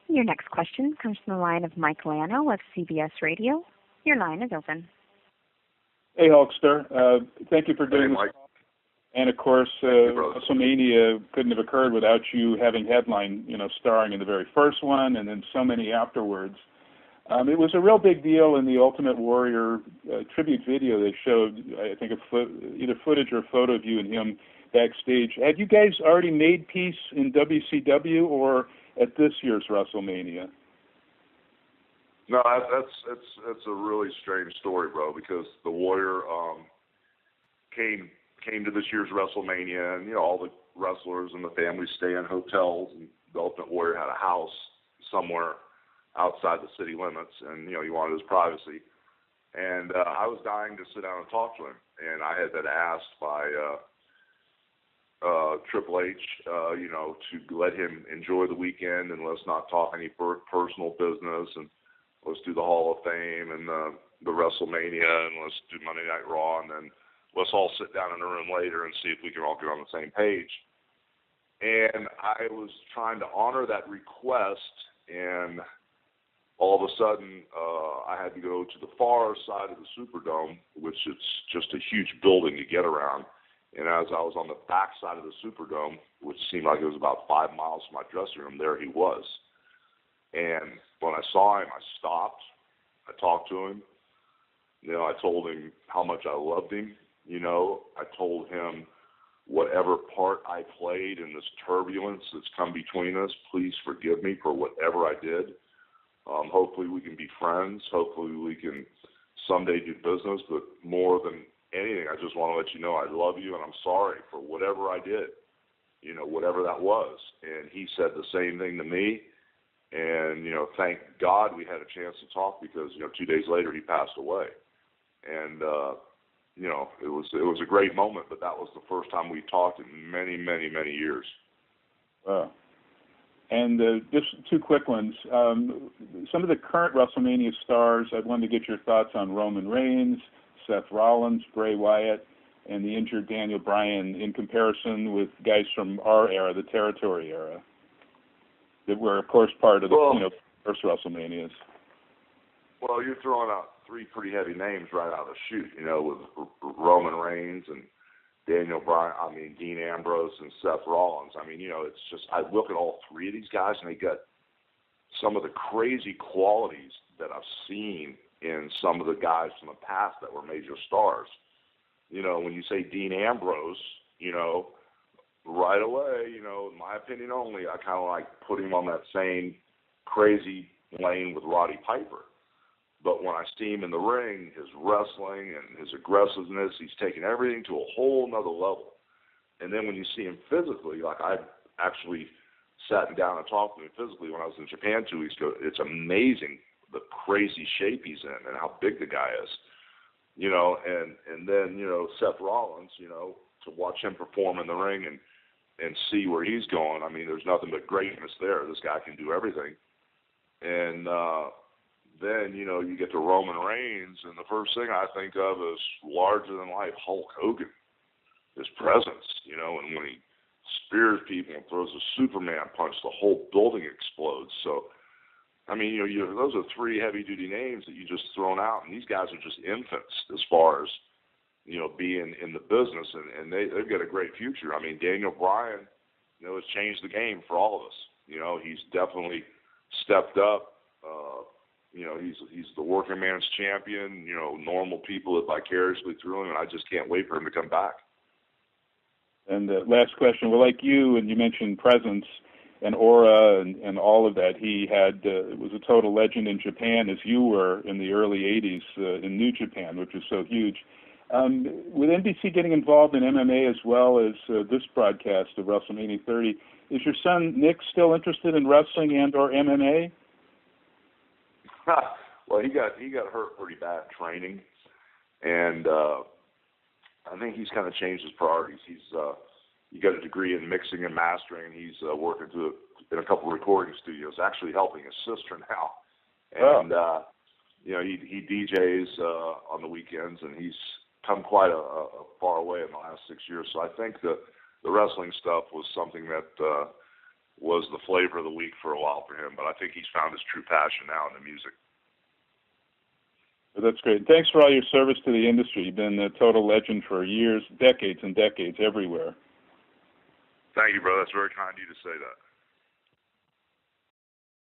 Your next question comes from the line of Mike Lano of CBS Radio. Your line is open. Hey, Hulkster. Thank you for doing this. Mike. And, of course, WrestleMania couldn't have occurred without you having headline, starring in the very first one and then so many afterwards. It was a real big deal in the Ultimate Warrior tribute video. They showed, I think, either footage or a photo of you and him backstage. Had you guys already made peace in WCW or at this year's WrestleMania? No, that's a really strange story, bro, because the Warrior came to this year's WrestleMania, and all the wrestlers and the families stay in hotels, and the Ultimate Warrior had a house somewhere outside the city limits, and he wanted his privacy. And I was dying to sit down and talk to him, and I had been asked by Triple H, to let him enjoy the weekend and let's not talk any personal business, and let's do the Hall of Fame and the WrestleMania, and let's do Monday Night Raw, and then let's all sit down in a room later and see if we can all get on the same page. And I was trying to honor that request, and all of a sudden I had to go to the far side of the Superdome, which is just a huge building to get around. And as I was on the back side of the Superdome, which seemed like it was about 5 miles from my dressing room, there he was. And when I saw him, I stopped. I talked to him. I told him how much I loved him. I told him whatever part I played in this turbulence that's come between us, please forgive me for whatever I did. Hopefully we can be friends. Hopefully we can someday do business. But more than anything, I just want to let you know I love you and I'm sorry for whatever I did, whatever that was. And he said the same thing to me. And, thank God we had a chance to talk because, 2 days later he passed away. And, it was a great moment, but that was the first time we talked in many, many, many years. Wow. And just two quick ones. Some of the current WrestleMania stars, I wanted to get your thoughts on Roman Reigns, Seth Rollins, Bray Wyatt, and the injured Daniel Bryan in comparison with guys from our era, the Territory era, that were, of course, part of the first WrestleManias. Well, you're throwing out three pretty heavy names right out of the chute, with Roman Reigns and Daniel Bryan, Dean Ambrose and Seth Rollins. It's just, I look at all three of these guys and they got some of the crazy qualities that I've seen in some of the guys from the past that were major stars. When you say Dean Ambrose, right away, in my opinion only, I kind of like put him on that same crazy lane with Roddy Piper. But when I see him in the ring, his wrestling and his aggressiveness, he's taken everything to a whole nother level. And then when you see him physically, like I actually sat down and talked to him physically when I was in Japan 2 weeks ago, it's amazing the crazy shape he's in and how big the guy is. And then, Seth Rollins, to watch him perform in the ring and see where he's going, there's nothing but greatness there. This guy can do everything. And then, you get to Roman Reigns, and the first thing I think of is larger-than-life Hulk Hogan, his presence, and when he spears people and throws a Superman punch, the whole building explodes. So, those are three heavy-duty names that you just thrown out, and these guys are just infants as far as, being in the business, and they've got a great future. Daniel Bryan, has changed the game for all of us. He's definitely stepped up. He's the working man's champion. Normal people live vicariously through him, and I just can't wait for him to come back. And last question. Well, like you, and you mentioned presence and aura and all of that, he was a total legend in Japan, as you were in the early 80s in New Japan, which was so huge. With NBC getting involved in MMA as well as this broadcast of WrestleMania 30, is your son Nick still interested in wrestling and or MMA? Well, he got hurt pretty bad training, and I think he's kind of changed his priorities. He got a degree in mixing and mastering, and he's working in a couple of recording studios, actually helping his sister now. And he DJs on the weekends, and he's come quite a far way in the last 6 years. So I think the wrestling stuff was something that was the flavor of the week for a while for him. But I think he's found his true passion now in the music. Well, that's great. Thanks for all your service to the industry. You've been a total legend for years, decades and decades, everywhere. Thank you, brother. That's very kind of you to say that.